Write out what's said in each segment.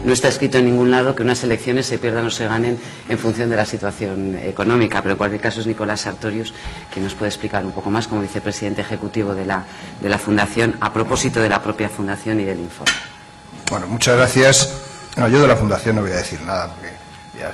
no está escrito en ningún lado que unas elecciones se pierdan o se ganen en función de la situación económica, pero en cualquier caso es Nicolás Sartorius quien nos puede explicar un poco más como vicepresidente ejecutivo de la Fundación a propósito de la propia Fundación y del informe. Bueno, muchas gracias. No, yo de la Fundación no voy a decir nada porque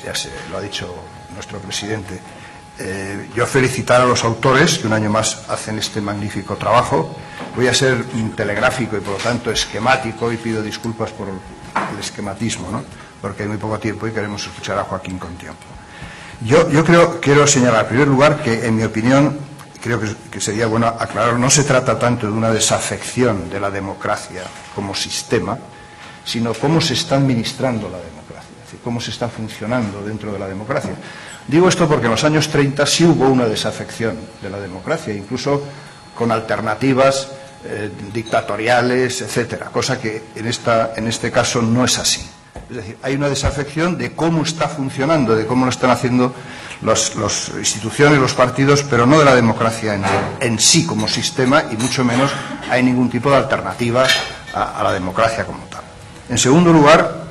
ya se lo ha dicho nuestro presidente. Yo felicitar a los autores que un año más hacen este magnífico trabajo. Voy a ser telegráfico y por lo tanto esquemático y pido disculpas por el esquematismo, ¿no? Porque hay muy poco tiempo y queremos escuchar a Joaquín con tiempo. Yo quiero señalar en primer lugar que en mi opinión creo que sería bueno aclarar, no se trata tanto de una desafección de la democracia como sistema, sino cómo se está administrando la democracia, es decir, cómo se está funcionando dentro de la democracia. Digo esto porque en los años 30 sí hubo una desafección de la democracia, incluso con alternativas dictatoriales, etcétera, cosa que en este caso no es así. Es decir, hay una desafección de cómo está funcionando, de cómo lo están haciendo las instituciones, los partidos, pero no de la democracia en sí como sistema, y mucho menos hay ningún tipo de alternativa a la democracia como tal. En segundo lugar,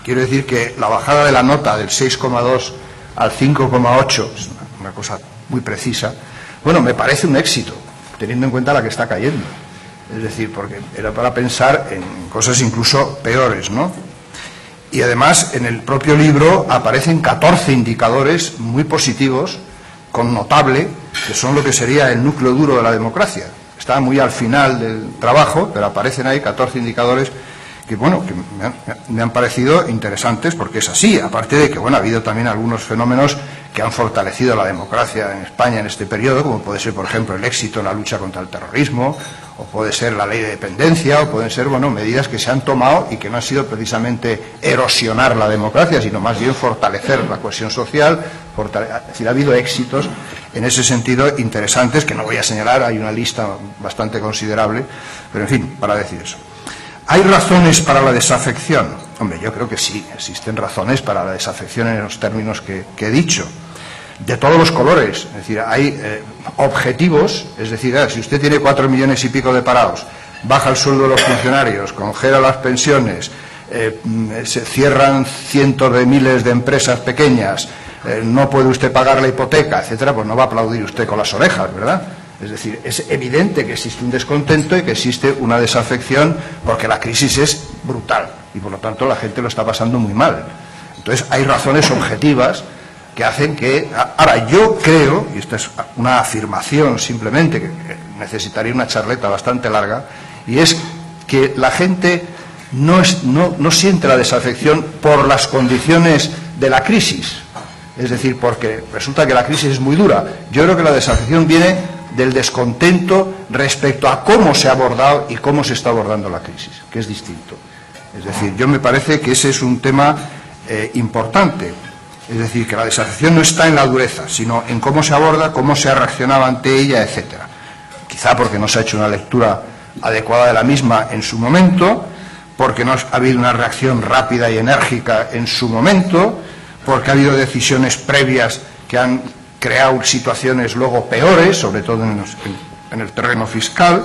quiero decir que la bajada de la nota del 6,2 al 5,8 es una cosa muy precisa. Bueno, me parece un éxito, teniendo en cuenta la que está cayendo. Es decir, porque era para pensar en cosas incluso peores, ¿no? Y además, en el propio libro aparecen 14 indicadores muy positivos, con notable, que son lo que sería el núcleo duro de la democracia. Está muy al final del trabajo, pero aparecen ahí 14 indicadores que, bueno, que me han parecido interesantes porque es así, aparte de que, bueno, ha habido también algunos fenómenos que han fortalecido la democracia en España en este periodo, como puede ser, por ejemplo, el éxito en la lucha contra el terrorismo, o puede ser la ley de dependencia, o pueden ser, bueno, medidas que se han tomado y que no han sido precisamente erosionar la democracia, sino más bien fortalecer la cohesión social. Es decir, ha habido éxitos en ese sentido interesantes, que no voy a señalar, hay una lista bastante considerable, pero en fin, para decir eso. ¿Hay razones para la desafección? Hombre, yo creo que sí, existen razones para la desafección en los términos que he dicho, de todos los colores. Es decir, hay objetivos, es decir, si usted tiene 4 millones y pico de parados, baja el sueldo de los funcionarios, congela las pensiones, se cierran cientos de miles de empresas pequeñas, no puede usted pagar la hipoteca, etcétera, pues no va a aplaudir usted con las orejas, ¿verdad? Es decir, es evidente que existe un descontento y que existe una desafección porque la crisis es brutal y por lo tanto la gente lo está pasando muy mal. Entonces hay razones objetivas que hacen que... Ahora, yo creo, y esta es una afirmación simplemente, que necesitaría una charleta bastante larga, y es que la gente no siente la desafección por las condiciones de la crisis. Es decir, porque resulta que la crisis es muy dura. Yo creo que la desafección viene del descontento respecto a cómo se ha abordado y cómo se está abordando la crisis, que es distinto. Es decir, yo me parece que ese es un tema importante. Es decir, que la desafección no está en la dureza, sino en cómo se aborda, cómo se ha reaccionado ante ella, etcétera. Quizá porque no se ha hecho una lectura adecuada de la misma en su momento, porque no ha habido una reacción rápida y enérgica en su momento, porque ha habido decisiones previas que han creado situaciones luego peores, sobre todo en el terreno fiscal,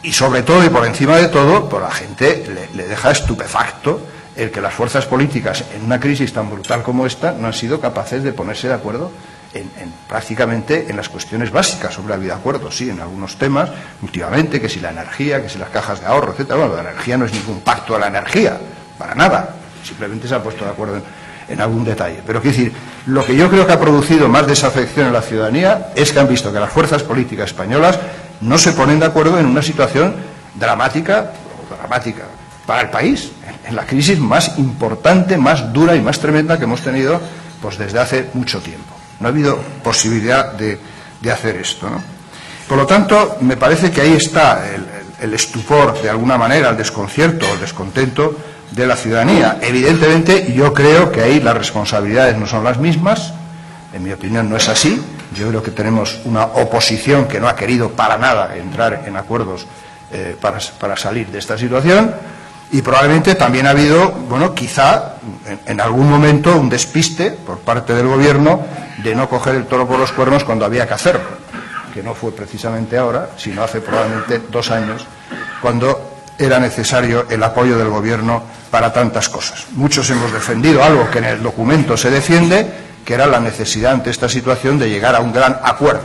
y sobre todo y por encima de todo, pues la gente le deja estupefacto el que las fuerzas políticas en una crisis tan brutal como esta no han sido capaces de ponerse de acuerdo prácticamente en las cuestiones básicas. Hombre, ha habido acuerdos, sí, en algunos temas, últimamente, que si la energía, que si las cajas de ahorro, etcétera. Bueno, la energía no es ningún pacto de la energía, para nada, simplemente se ha puesto de acuerdo en algún detalle. Pero quiero decir, lo que yo creo que ha producido más desafección en la ciudadanía es que han visto que las fuerzas políticas españolas no se ponen de acuerdo en una situación dramática para el país, en la crisis más importante, más dura y más tremenda que hemos tenido pues desde hace mucho tiempo. No ha habido posibilidad de hacer esto, ¿no? Por lo tanto, me parece que ahí está el estupor, de alguna manera, el desconcierto, el descontento de la ciudadanía. Evidentemente, yo creo que ahí las responsabilidades no son las mismas. En mi opinión no es así. Yo creo que tenemos una oposición que no ha querido para nada entrar en acuerdos para salir de esta situación, y probablemente también ha habido, bueno, quizá en algún momento un despiste por parte del Gobierno de no coger el toro por los cuernos cuando había que hacerlo, que no fue precisamente ahora, sino hace probablemente 2 años, cuando era necesario el apoyo del Gobierno para tantas cosas. Muchos hemos defendido algo que en el documento se defiende, que era la necesidad ante esta situación de llegar a un gran acuerdo.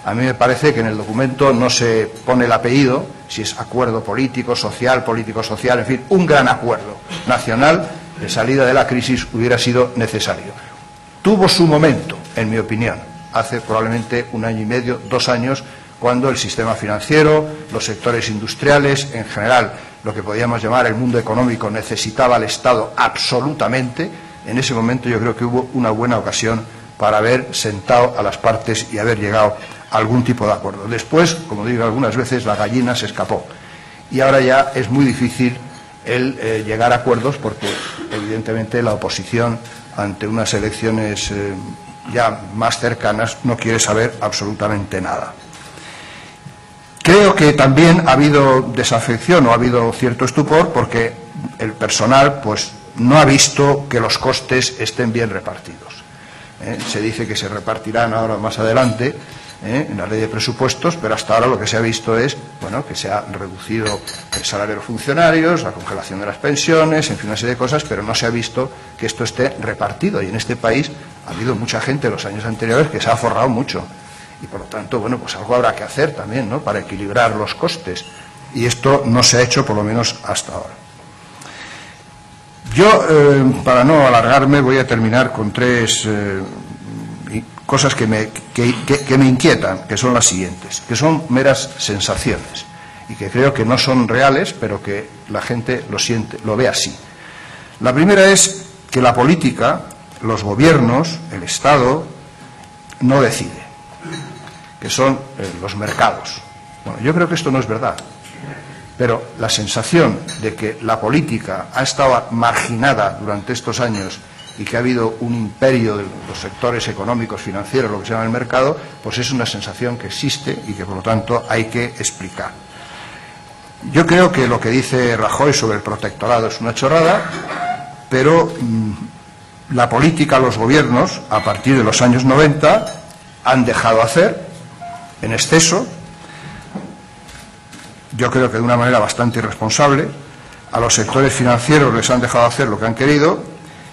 A mí me parece que en el documento no se pone el apellido, si es acuerdo político-social, en fin, un gran acuerdo nacional de salida de la crisis hubiera sido necesario. Tuvo su momento, en mi opinión, hace probablemente 1 año y medio, 2 años, cuando el sistema financiero, los sectores industriales, en general, lo que podíamos llamar el mundo económico, necesitaba al Estado absolutamente. En ese momento yo creo que hubo una buena ocasión para haber sentado a las partes y haber llegado a algún tipo de acuerdo. Después, como digo algunas veces, la gallina se escapó. Y ahora ya es muy difícil el llegar a acuerdos porque, evidentemente, la oposición ante unas elecciones ya más cercanas no quiere saber absolutamente nada. Creo que también ha habido desafección o ha habido cierto estupor porque el personal pues no ha visto que los costes estén bien repartidos. Se dice que se repartirán ahora más adelante en la ley de presupuestos, pero hasta ahora lo que se ha visto es que se ha reducido el salario de los funcionarios, la congelación de las pensiones, en fin, una serie de cosas, pero no se ha visto que esto esté repartido. Y en este país ha habido mucha gente en los años anteriores que se ha forrado mucho. Y por lo tanto, pues algo habrá que hacer también, ¿no?, para equilibrar los costes. Y esto no se ha hecho, por lo menos hasta ahora. Yo, para no alargarme, voy a terminar con 3 cosas que me inquietan, que son las siguientes, que son meras sensaciones y que creo que no son reales, pero que la gente lo siente, lo ve así. La primera es que la política, los gobiernos, el Estado, no decide, que son los mercados. Bueno, yo creo que esto no es verdad, pero la sensación de que la política ha estado marginada durante estos años y que ha habido un imperio de los sectores económicos, financieros, lo que se llama el mercado, pues es una sensación que existe y que por lo tanto hay que explicar. Yo creo que lo que dice Rajoy sobre el protectorado es una chorrada, pero la política, los gobiernos, a partir de los años 90, han dejado hacer en exceso, yo creo que de una manera bastante irresponsable. A los sectores financieros les han dejado hacer lo que han querido.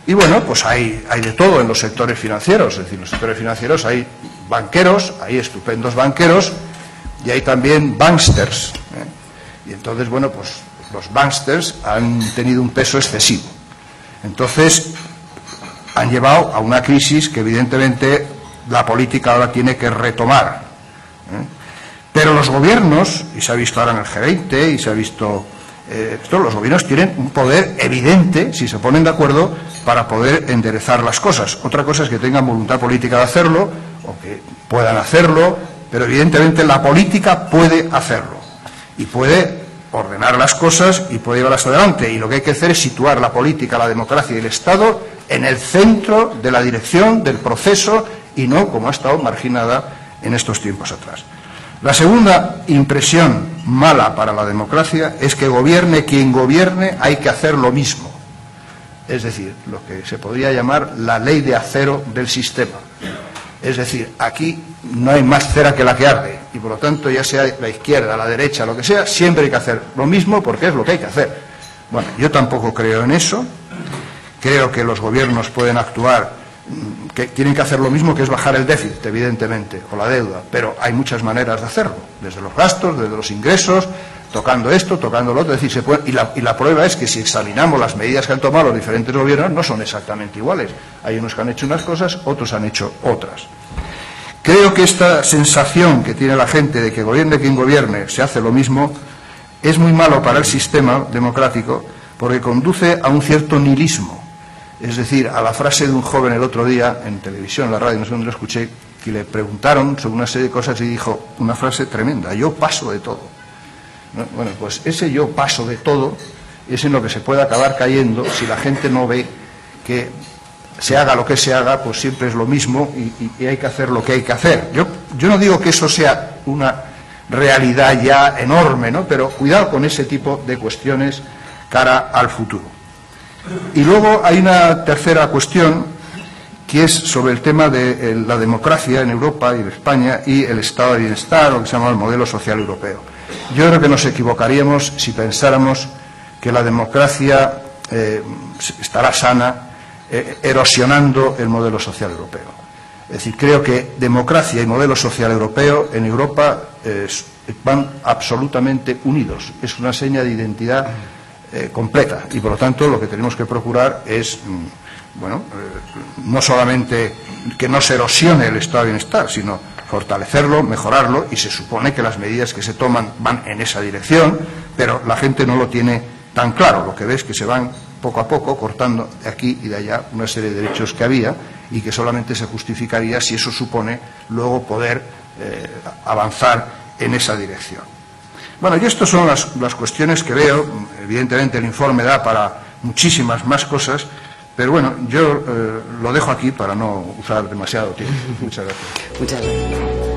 Y pues hay de todo en los sectores financieros. Es decir, en los sectores financieros hay banqueros, hay estupendos banqueros y hay también banksters. Y entonces, pues los banksters han tenido un peso excesivo. Entonces, han llevado a una crisis que evidentemente la política ahora tiene que retomar. Pero los gobiernos, y se ha visto ahora en el G20, y se ha visto... los gobiernos tienen un poder evidente, si se ponen de acuerdo, para poder enderezar las cosas. Otra cosa es que tengan voluntad política de hacerlo, o que puedan hacerlo, pero evidentemente la política puede hacerlo, y puede ordenar las cosas, y puede llevarlas adelante. Y lo que hay que hacer es situar la política, la democracia y el Estado en el centro de la dirección del proceso, y no como ha estado marginada en estos tiempos atrás. La segunda impresión mala para la democracia es que gobierne quien gobierne, hay que hacer lo mismo. Es decir, lo que se podría llamar la ley de acero del sistema. Es decir, aquí no hay más cera que la que arde y por lo tanto, ya sea la izquierda, la derecha, lo que sea, siempre hay que hacer lo mismo porque es lo que hay que hacer. Bueno, yo tampoco creo en eso. Creo que los gobiernos pueden actuar, que tienen que hacer lo mismo, que es bajar el déficit, evidentemente, o la deuda, pero hay muchas maneras de hacerlo, desde los gastos, desde los ingresos, tocando esto, tocando lo otro. Es decir, se puede, y la prueba es que si examinamos las medidas que han tomado los diferentes gobiernos, no son exactamente iguales. Hay unos que han hecho unas cosas, otros han hecho otras. Creo que esta sensación que tiene la gente de que gobierne quien gobierne, se hace lo mismo, es muy malo para el sistema democrático porque conduce a un cierto nihilismo. Es decir, a la frase de un joven el otro día, en televisión, en la radio, no sé dónde lo escuché, que le preguntaron sobre una serie de cosas y dijo una frase tremenda: yo paso de todo. ¿No? Bueno, pues ese yo paso de todo es en lo que se puede acabar cayendo si la gente no ve que se haga lo que se haga, pues siempre es lo mismo y hay que hacer lo que hay que hacer. Yo no digo que eso sea una realidad ya enorme, ¿no? Pero cuidado con ese tipo de cuestiones cara al futuro. Y luego hay una tercera cuestión que es sobre el tema de la democracia en Europa y en España y el estado de bienestar, lo que se llama el modelo social europeo. Yo creo que nos equivocaríamos si pensáramos que la democracia estará sana, erosionando el modelo social europeo. Es decir, creo que democracia y modelo social europeo en Europa van absolutamente unidos. Es una seña de identidad completa y, por lo tanto, lo que tenemos que procurar es, no solamente que no se erosione el estado de bienestar, sino fortalecerlo, mejorarlo, y se supone que las medidas que se toman van en esa dirección, pero la gente no lo tiene tan claro. Lo que ves es que se van poco a poco cortando de aquí y de allá una serie de derechos que había y que solamente se justificaría si eso supone luego poder avanzar en esa dirección. Bueno, y estas son las cuestiones que veo. Evidentemente el informe da para muchísimas más cosas, pero bueno, yo lo dejo aquí para no usar demasiado tiempo. Muchas gracias. Muchas gracias.